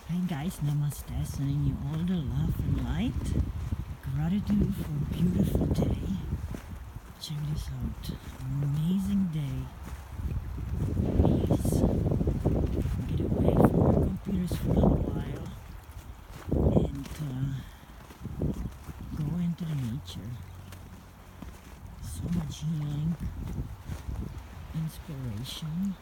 Hey guys, namaste, sending you all the love and light. Gratitude for a beautiful day. Check this out. Amazing day. Please get away from your computers for a little while and go into the nature. So much healing, inspiration.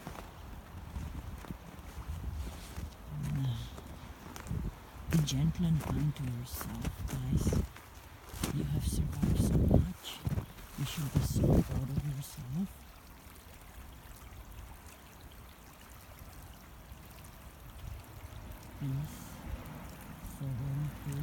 Be gentle and kind to yourself, guys. You have survived so much. You should be so proud of yourself. Peace. Serenity.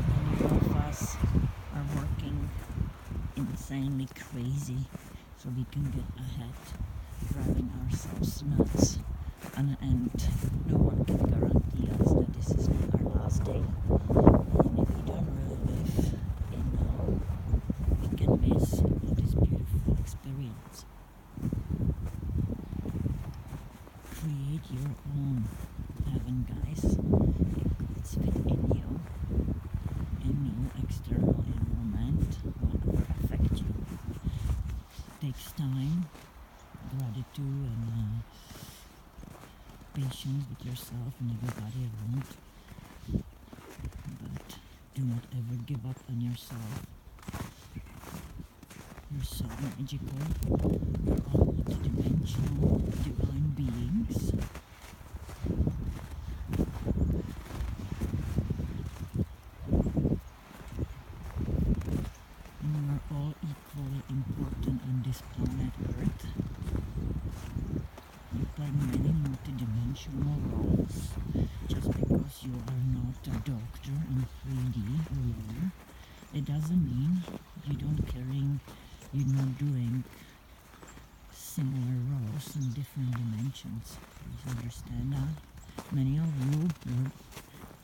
Many of us are working insanely crazy so we can get ahead, driving ourselves nuts, and no one can guarantee us that this is not our last day. And if we don't really live in now, we can miss all this beautiful experience. Create your own heaven, guys. It's within you, and no external environment will ever affect you. It takes time, gratitude, and patience with yourself and everybody around. But do not ever give up on yourself. You're so magical. You're all multidimensional, divine beings. And we are all equally important on this planet Earth. You play many multidimensional roles. Just because you are not a doctor in 3D or lower, it doesn't mean you're not doing similar roles in different dimensions. Please understand that. Many of you were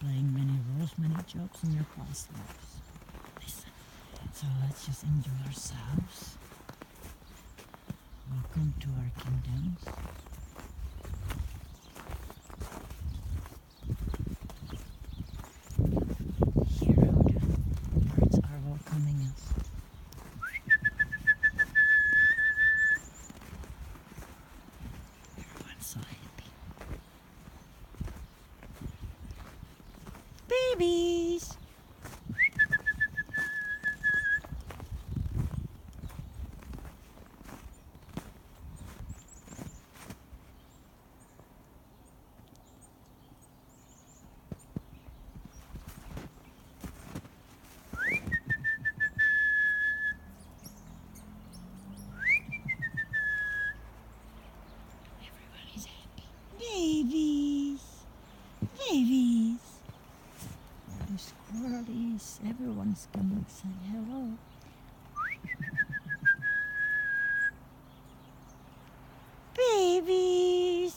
playing many roles, many jobs in your past lives. Listen. So let's just enjoy ourselves. Welcome to our kingdoms. Hear how the birds are welcoming us. Everyone's so happy. Babies! Everybody's happy. Babies! Babies! The squirrelies, everyone's coming to say hello. Babies!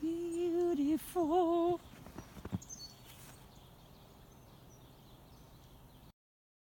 Beautiful. Beautiful.